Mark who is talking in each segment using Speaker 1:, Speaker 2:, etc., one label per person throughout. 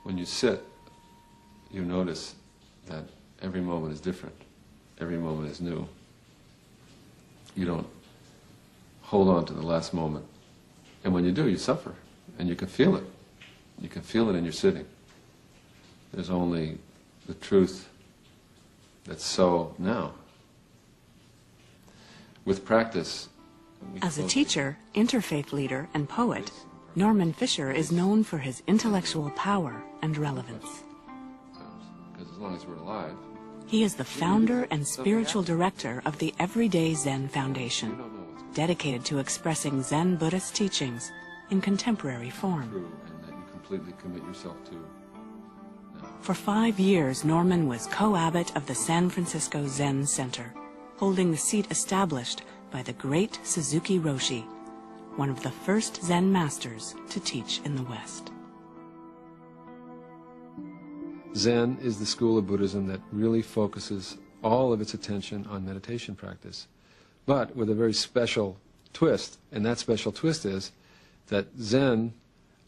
Speaker 1: When you sit, you notice that every moment is different. Every moment is new. You don't hold on to the last moment. And when you do, you suffer. And you can feel it. You can feel it in your sitting. There's only the truth that's so now. With practice...
Speaker 2: As a teacher, interfaith leader, and poet, Norman Fisher is known for his intellectual power and relevance.
Speaker 1: Because as long as we're alive...
Speaker 2: He is the founder and spiritual director of the Everyday Zen Foundation, dedicated to expressing Zen Buddhist teachings in contemporary form.
Speaker 1: And that you completely commit yourself to.
Speaker 2: For 5 years, Norman was co-abbot of the San Francisco Zen Center, holding the seat established by the great Suzuki Roshi, one of the first Zen masters to teach in the West.
Speaker 1: Zen is the school of Buddhism that really focuses all of its attention on meditation practice, but with a very special twist, and that special twist is that Zen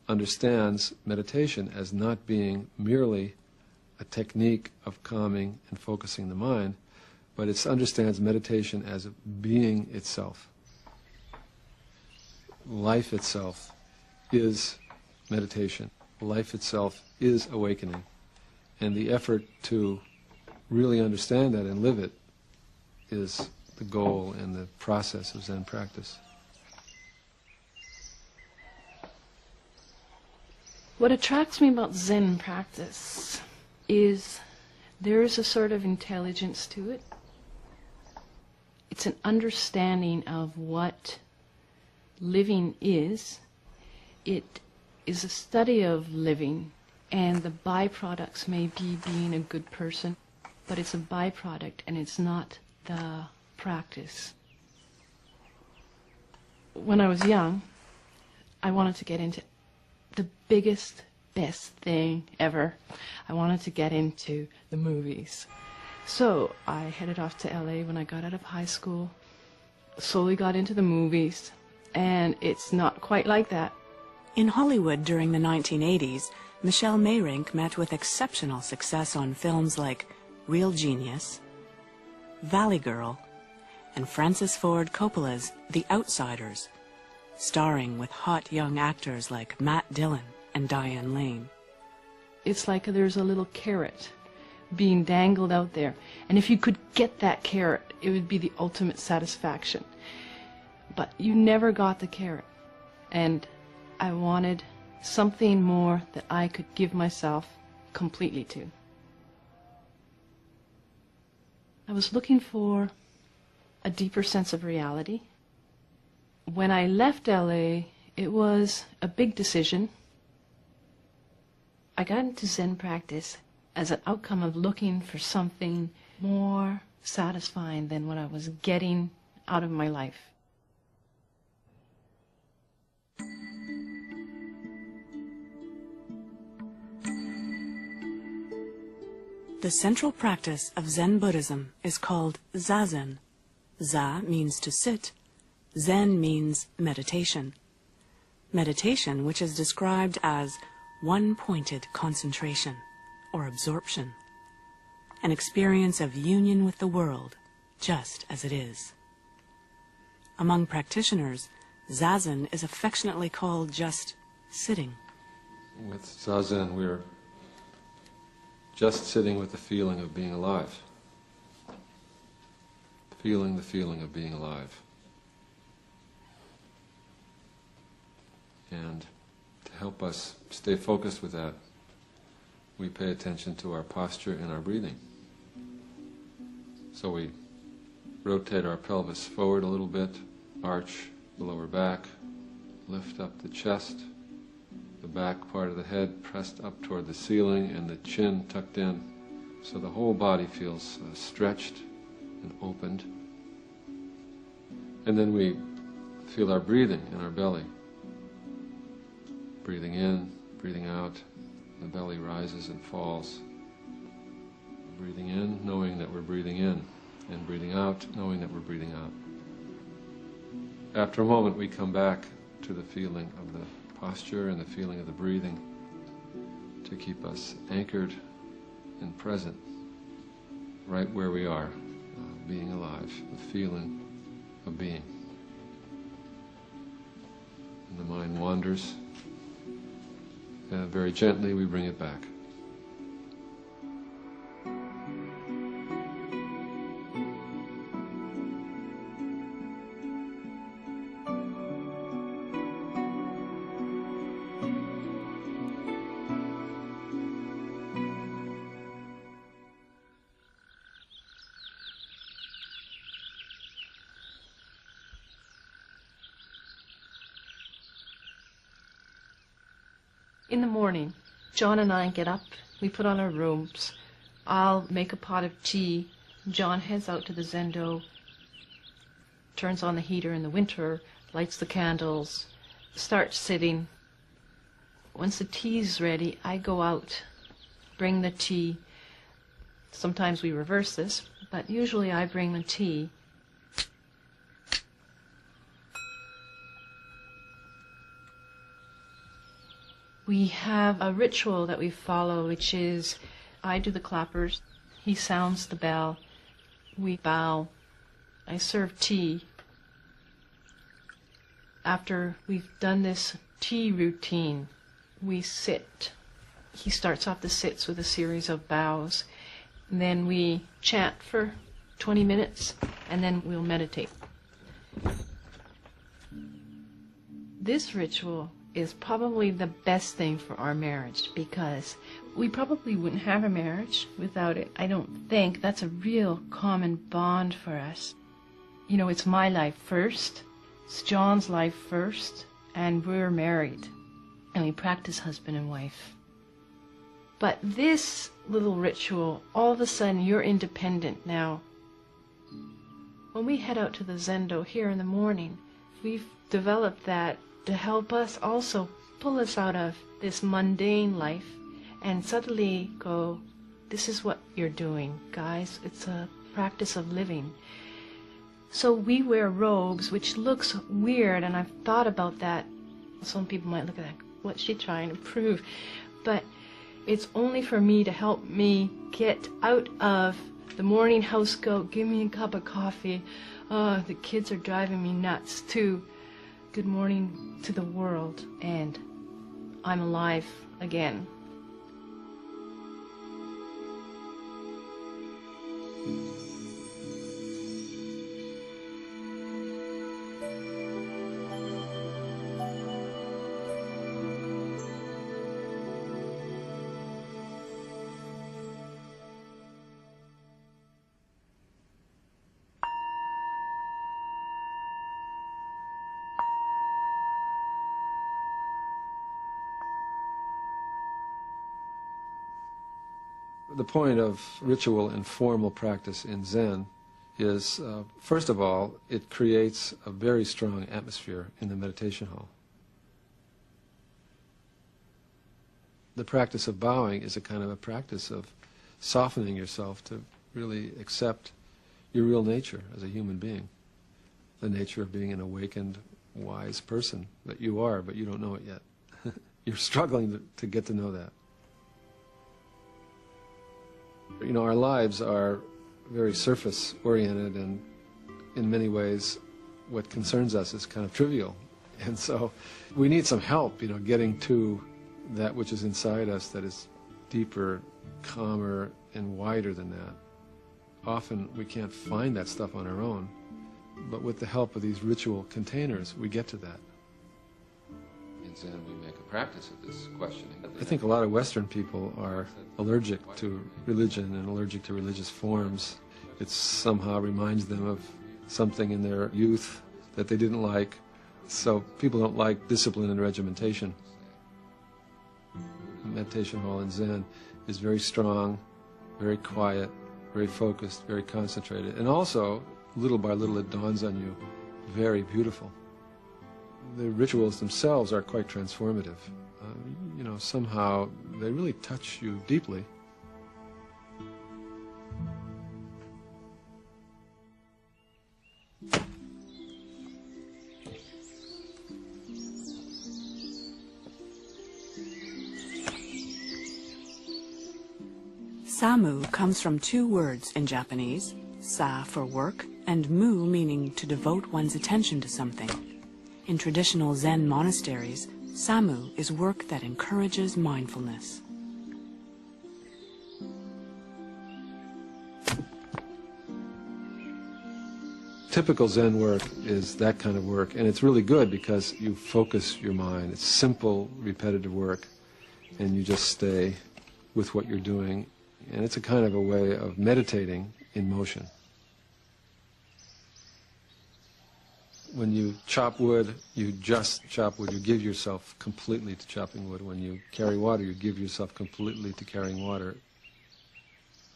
Speaker 1: understands meditation as not being merely a technique of calming and focusing the mind, but it understands meditation as being itself. Life itself is meditation. Life itself is awakening. And the effort to really understand that and live it is the goal and the process of Zen practice.
Speaker 3: What attracts me about Zen practice is there is a sort of intelligence to it. It's an understanding of what living is. It is a study of living, and the byproducts may be being a good person, but it's a byproduct and it's not the practice. When I was young, I wanted to get into the biggest, best thing ever. I wanted to get into the movies. So I headed off to LA when I got out of high school, slowly got into the movies, and it's not quite like that.
Speaker 2: In Hollywood during the 1980s, Michelle Mayrink met with exceptional success on films like Real Genius, Valley Girl, and Francis Ford Coppola's The Outsiders, starring with hot young actors like Matt Dillon and Diane Lane.
Speaker 3: It's like there's a little carrot being dangled out there, and if you could get that carrot, it would be the ultimate satisfaction. But you never got the carrot, and I wanted something more that I could give myself completely to. I was looking for a deeper sense of reality. When I left LA, it was a big decision. I got into Zen practice as an outcome of looking for something more satisfying than what I was getting out of my life.
Speaker 2: The central practice of Zen Buddhism is called Zazen. Za means to sit. Zen means meditation. Meditation, which is described as one-pointed concentration or absorption, an experience of union with the world, just as it is. Among practitioners, Zazen is affectionately called just sitting.
Speaker 1: With Zazen, we're just sitting with the feeling of being alive. Feeling the feeling of being alive. And to help us stay focused with that, we pay attention to our posture and our breathing. So we rotate our pelvis forward a little bit, arch the lower back, lift up the chest, the back part of the head pressed up toward the ceiling and the chin tucked in, so the whole body feels stretched and opened. And then we feel our breathing in our belly. Breathing in, breathing out, the belly rises and falls. Breathing in, knowing that we're breathing in, and breathing out, knowing that we're breathing out. After a moment, we come back to the feeling of the posture and the feeling of the breathing, to keep us anchored and present right where we are, being alive, the feeling of being. And the mind wanders, very gently we bring it back.
Speaker 3: In the morning, John and I get up, we put on our robes, I'll make a pot of tea, John heads out to the zendo, turns on the heater in the winter, lights the candles, starts sitting. Once the tea's ready, I go out, bring the tea. Sometimes we reverse this, but usually I bring the tea. We have a ritual that we follow, which is I do the clappers, he sounds the bell, we bow, I serve tea. After we've done this tea routine, we sit. He starts off the sits with a series of bows. And then we chant for 20 minutes, and then we'll meditate. This ritual is probably the best thing for our marriage, because we probably wouldn't have a marriage without it. I don't think that's a real common bond for us. You know, it's my life first, it's John's life first, and we're married, and we practice husband and wife. But this little ritual, all of a sudden you're independent now. When we head out to the zendo here in the morning, we've developed that to help us also pull us out of this mundane life and suddenly go, this is what you're doing, guys. It's a practice of living. So we wear robes, which looks weird, and I've thought about that. Some people might look at that, what's she trying to prove? But it's only for me to help me get out of the morning house goat, give me a cup of coffee, the kids are driving me nuts, to good morning to the world, and I'm alive again.
Speaker 1: The point of ritual and formal practice in Zen is, first of all, it creates a very strong atmosphere in the meditation hall. The practice of bowing is a kind of a practice of softening yourself to really accept your real nature as a human being, the nature of being an awakened, wise person that you are, but you don't know it yet. You're struggling to get to know that. You know, our lives are very surface-oriented, and in many ways what concerns us is kind of trivial. And so we need some help, you know, getting to that which is inside us that is deeper, calmer, and wider than that. Often we can't find that stuff on our own, but with the help of these ritual containers, we get to that. In Zen, we make a practice of this questioning. I think a lot of Western people are allergic to religion and allergic to religious forms. It somehow reminds them of something in their youth that they didn't like. So people don't like discipline and regimentation. The meditation hall in Zen is very strong, very quiet, very focused, very concentrated. And also, little by little, it dawns on you, very beautiful. The rituals themselves are quite transformative. You know, somehow they really touch you deeply.
Speaker 2: Samu comes from two words in Japanese, sa for work, and mu meaning to devote one's attention to something. In traditional Zen monasteries, Samu is work that encourages mindfulness.
Speaker 1: Typical Zen work is that kind of work, and it's really good because you focus your mind. It's simple, repetitive work, and you just stay with what you're doing, and it's a kind of a way of meditating in motion. When you chop wood, you just chop wood. You give yourself completely to chopping wood. When you carry water, you give yourself completely to carrying water.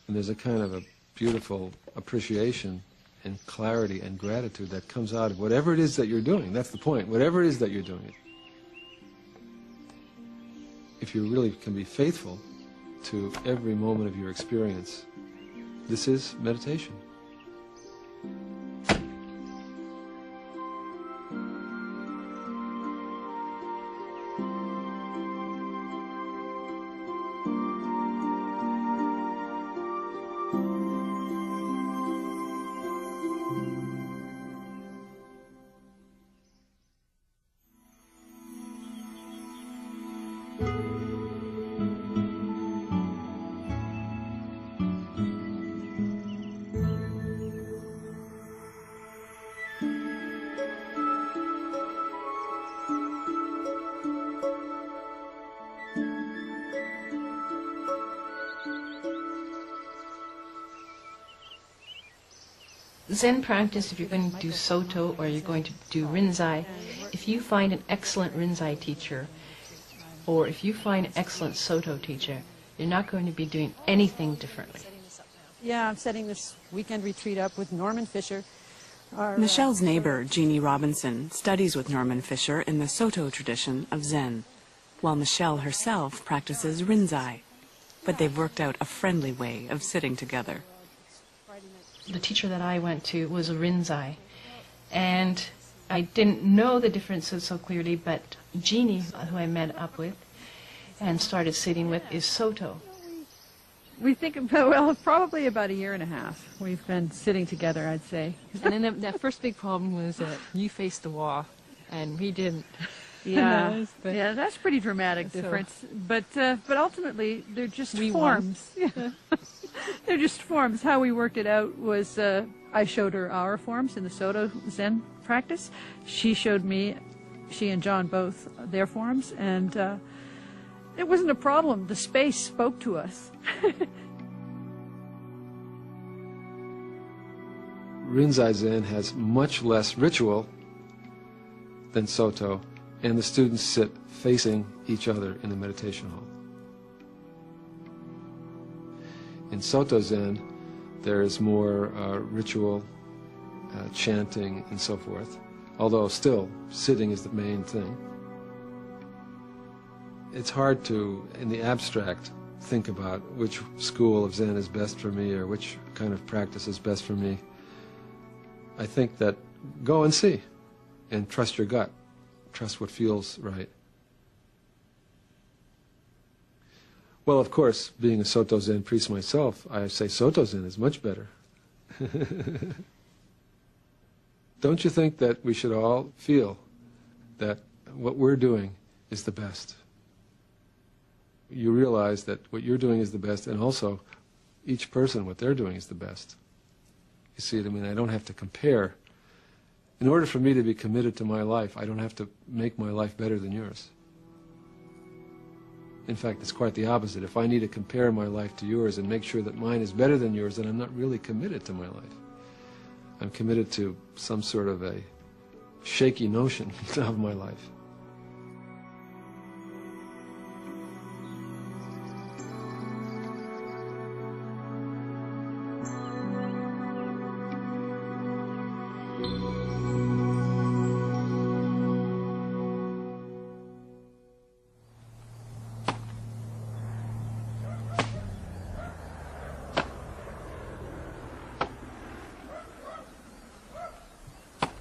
Speaker 1: And there's a kind of a beautiful appreciation and clarity and gratitude that comes out of whatever it is that you're doing. That's the point. Whatever it is that you're doing. If you really can be faithful to every moment of your experience, this is meditation.
Speaker 3: Zen practice, if you're going to do Soto or you're going to do Rinzai, if you find an excellent Rinzai teacher or if you find an excellent Soto teacher, you're not going to be doing anything differently.
Speaker 4: Yeah, I'm setting this weekend retreat up with Norman Fisher.
Speaker 2: Michelle's neighbor, Jeannie Robinson, studies with Norman Fisher in the Soto tradition of Zen, while Michelle herself practices Rinzai. But they've worked out a friendly way of sitting together.
Speaker 3: The teacher that I went to was a Rinzai, and I didn't know the differences so clearly, but Jeannie, who I met up with and started sitting with, is Soto.
Speaker 4: We think about, well, probably about a year and a half. We've been sitting together, I'd say.
Speaker 5: And then that first big problem was that you faced the wall, and we didn't.
Speaker 4: Yeah, yeah, that's a pretty dramatic difference. But ultimately, they're just forms. Yeah. They're just forms. How we worked it out was I showed her our forms in the Soto Zen practice. She showed me, she and John both, their forms, and it wasn't a problem. The space spoke to us.
Speaker 1: Rinzai Zen has much less ritual than Soto, and the students sit facing each other in the meditation hall. In Soto Zen, there is more ritual, chanting, and so forth, although still, sitting is the main thing. It's hard to, in the abstract, think about which school of Zen is best for me or which kind of practice is best for me. I think that go and see, and trust your gut. Trust what feels right. Well, of course, being a Soto Zen priest myself, I say Soto Zen is much better. Don't you think that we should all feel that what we're doing is the best? You realize that what you're doing is the best, and also each person, what they're doing is the best. You see what I mean? I don't have to compare. In order for me to be committed to my life, I don't have to make my life better than yours. In fact, it's quite the opposite. If I need to compare my life to yours and make sure that mine is better than yours, then I'm not really committed to my life. I'm committed to some sort of a shaky notion of my life.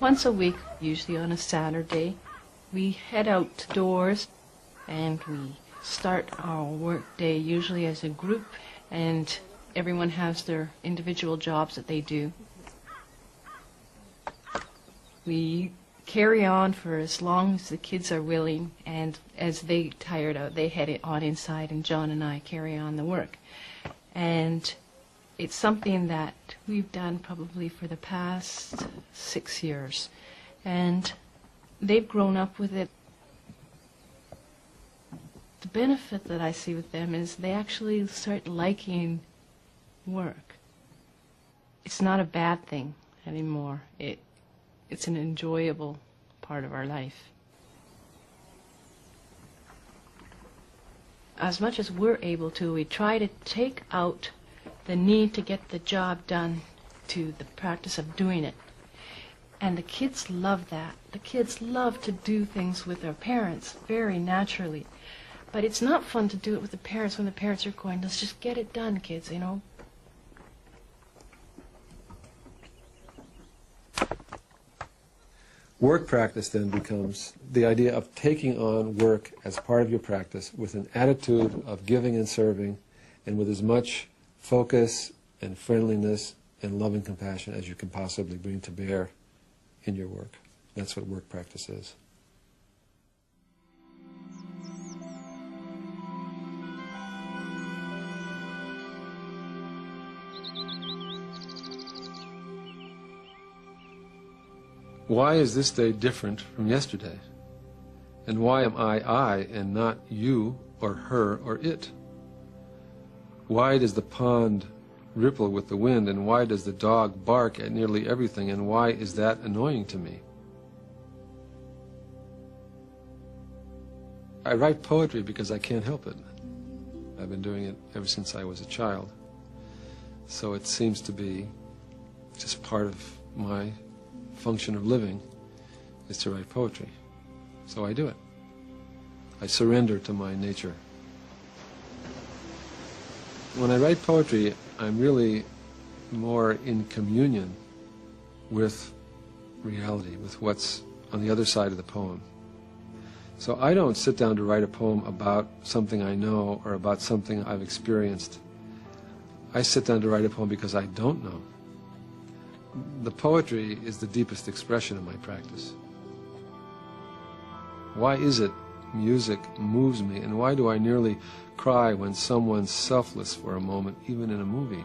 Speaker 3: Once a week, usually on a Saturday, we head outdoors and we start our work day usually as a group, and everyone has their individual jobs that they do. We carry on for as long as the kids are willing, and as they tired out, they head on inside, and John and I carry on the work. And it's something that we've done probably for the past 6 years, and they've grown up with it. The benefit that I see with them is they actually start liking work. It's not a bad thing anymore. It's an enjoyable part of our life. As much as we're able to, we try to take out the need to get the job done to the practice of doing it. And the kids love that. The kids love to do things with their parents very naturally. But it's not fun to do it with the parents when the parents are going, let's just get it done, kids, you know.
Speaker 1: Work practice then becomes the idea of taking on work as part of your practice with an attitude of giving and serving, and with as much focus and friendliness and loving compassion as you can possibly bring to bear in your work. That's what work practice is. Why is this day different from yesterday? And why am I and not you or her or it? Why does the pond ripple with the wind, and why does the dog bark at nearly everything, and why is that annoying to me? I write poetry because I can't help it. I've been doing it ever since I was a child. So it seems to be just part of my function of living is to write poetry. So I do it. I surrender to my nature. When I write poetry, I'm really more in communion with reality, with what's on the other side of the poem. So I don't sit down to write a poem about something I know or about something I've experienced. I sit down to write a poem because I don't know. The poetry is the deepest expression of my practice. Why is it music moves me, and why do I nearly cry when someone's selfless for a moment, even in a movie?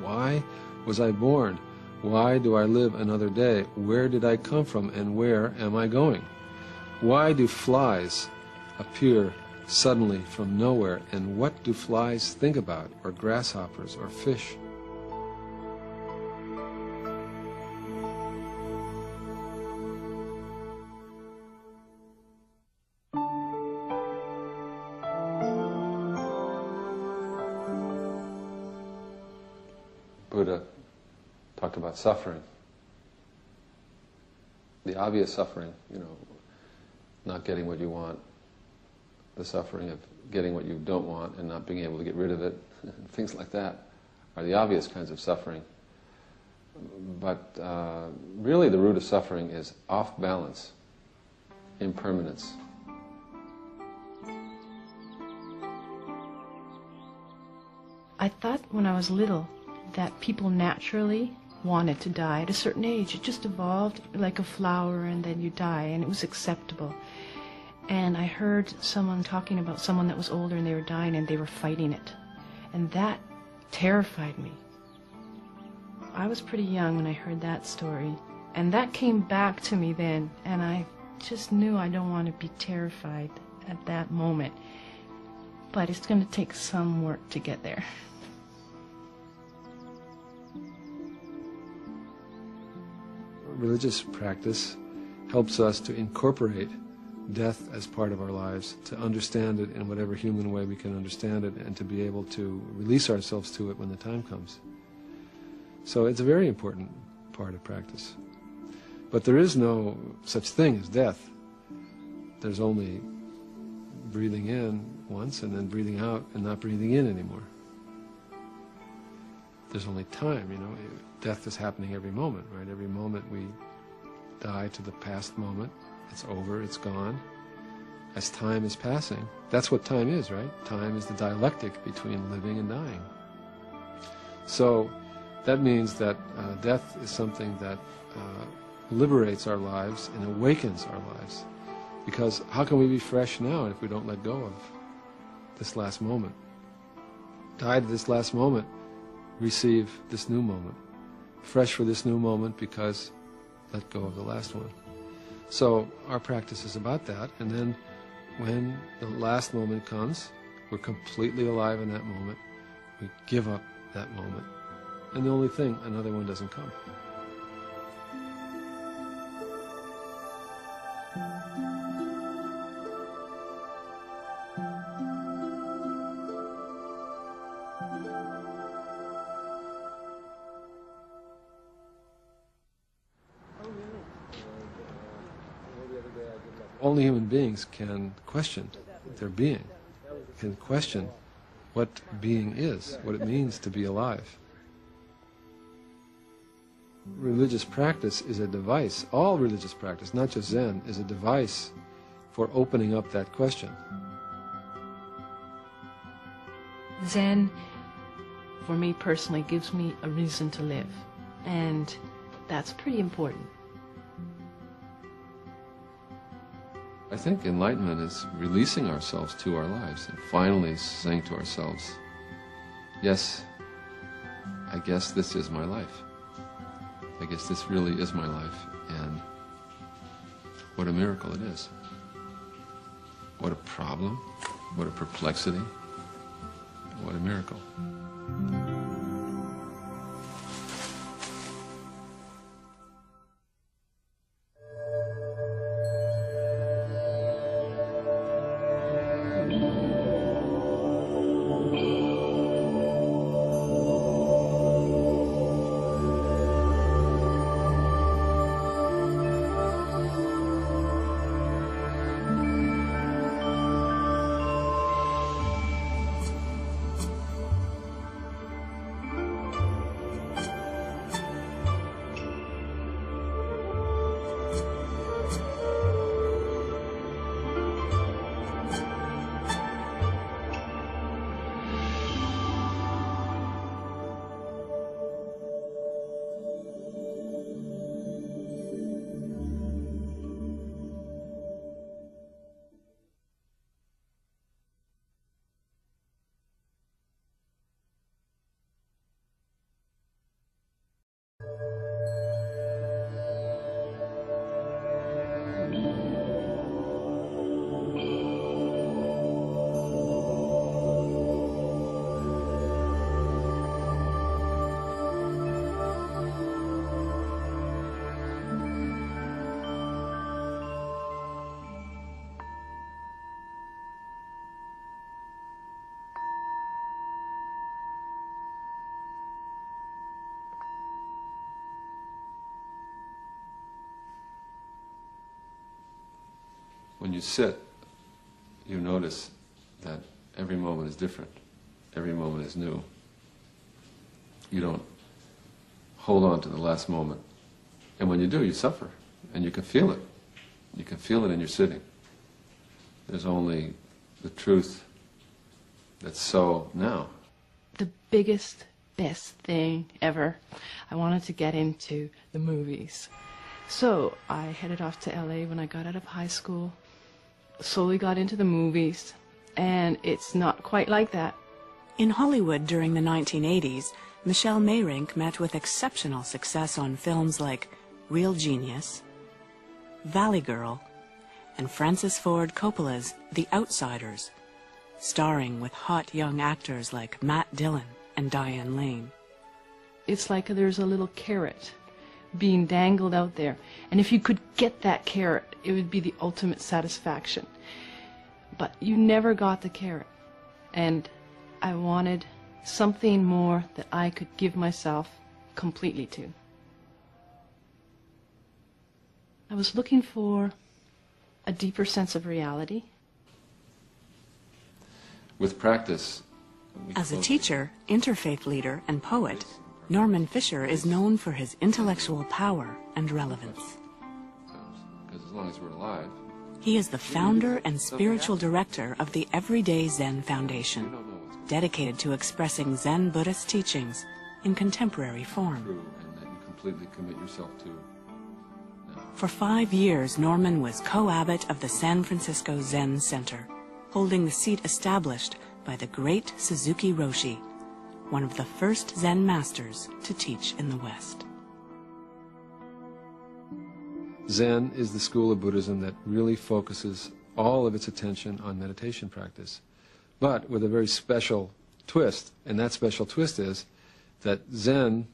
Speaker 1: Why was I born? Why do I live another day? Where did I come from, and where am I going? Why do flies appear suddenly from nowhere, and what do flies think about, or grasshoppers, or fish? Buddha talked about suffering. The obvious suffering, not getting what you want, the suffering of getting what you don't want and not being able to get rid of it, things like that are the obvious kinds of suffering. But really the root of suffering is off balance, impermanence.
Speaker 3: I thought when I was little that people naturally wanted to die at a certain age. It just evolved like a flower, and then you die, and it was acceptable. And I heard someone talking about someone that was older and they were dying and they were fighting it. And that terrified me. I was pretty young when I heard that story. And that came back to me then, and I just knew I don't want to be terrified at that moment. But it's going to take some work to get there.
Speaker 1: Religious practice helps us to incorporate death as part of our lives, to understand it in whatever human way we can understand it, and to be able to release ourselves to it when the time comes. So it's a very important part of practice. But there is no such thing as death. There's only breathing in once and then breathing out and not breathing in anymore. There's only time, Death is happening every moment, right? Every moment we die to the past moment. It's over, it's gone. as time is passing. That's what time is, right? Time is the dialectic between living and dying. So that means that death is something that liberates our lives and awakens our lives. Because how can we be fresh now if we don't let go of this last moment? Die to this last moment, receive this new moment. Fresh for this new moment because let go of the last one. So our practice is about that, and then when the last moment comes, we're completely alive in that moment. We give up that moment. And the only thing, another one doesn't come. Only human beings can question their being, can question what being is, what it means to be alive. Religious practice is a device. All religious practice, not just Zen, is a device for opening up that question.
Speaker 3: Zen, for me personally, gives me a reason to live, and that's pretty important.
Speaker 1: I think enlightenment is releasing ourselves to our lives and finally saying to ourselves, yes, I guess this is my life. I guess this really is my life, and what a miracle it is. What a problem, what a perplexity, what a miracle. When you sit, you notice that every moment is different. Every moment is new. You don't hold on to the last moment. And when you do, you suffer. And you can feel it. You can feel it in your sitting. There's only the truth that's so now.
Speaker 3: The biggest, best thing ever, I wanted to get into the movies. So I headed off to LA when I got out of high school, slowly got into the movies, and it's not quite like that.
Speaker 2: In Hollywood during the 1980s, Michelle Mayrink met with exceptional success on films like Real Genius, Valley Girl, and Francis Ford Coppola's The Outsiders, starring with hot young actors like Matt Dillon and Diane Lane.
Speaker 3: It's like there's a little carrot being dangled out there, and if you could get that carrot, it would be the ultimate satisfaction. But you never got the carrot, and I wanted something more that I could give myself completely to. I was looking for a deeper sense of reality.
Speaker 1: With practice...
Speaker 2: As a teacher, interfaith leader, and poet, Norman Fisher is known for his intellectual power and relevance.
Speaker 1: Because as long as we're alive,
Speaker 2: He is the founder and spiritual director of the Everyday Zen Foundation, dedicated to expressing Zen Buddhist teachings in contemporary form.
Speaker 1: And that you completely commit yourself to.
Speaker 2: For 5 years, Norman was co-abbot of the San Francisco Zen Center, holding the seat established by the great Suzuki Roshi, one of the first Zen masters to teach in the West.
Speaker 1: Zen is the school of Buddhism that really focuses all of its attention on meditation practice, but with a very special twist, and that special twist is that Zen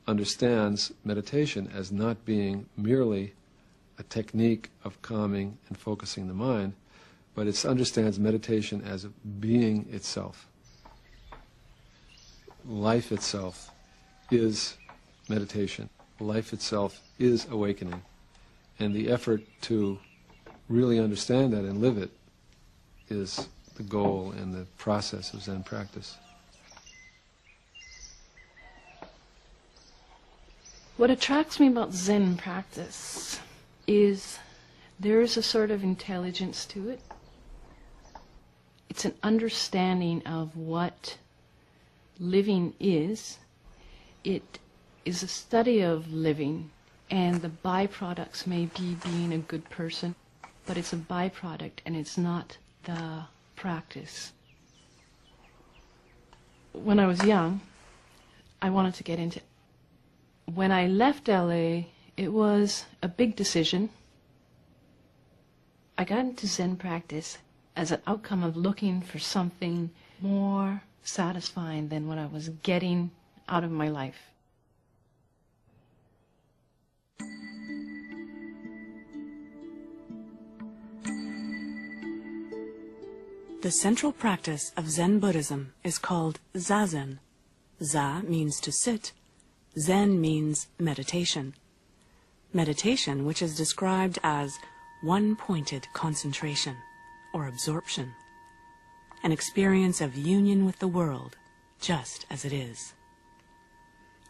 Speaker 1: understands meditation as not being merely a technique of calming and focusing the mind, but it understands meditation as being itself. Life itself is meditation. Life itself is awakening. And the effort to really understand that and live it is the goal and the process of Zen practice.
Speaker 3: What attracts me about Zen practice is there is a sort of intelligence to it. It's an understanding of what living is. It is a study of living, and the byproducts may be being a good person, but it's a byproduct and it's not the practice. When I was young, I wanted to get into it. When I left LA, it was a big decision. I got into Zen practice as an outcome of looking for something more satisfying than what I was getting out of my life.
Speaker 2: The central practice of Zen Buddhism is called Zazen. Za means to sit. Zen means meditation. Meditation, which is described as one-pointed concentration or absorption, an experience of union with the world, just as it is.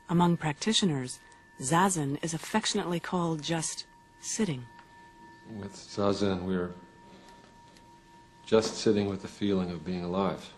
Speaker 2: Among practitioners, Zazen is affectionately called just sitting.
Speaker 1: With Zazen, we're just sitting with the feeling of being alive.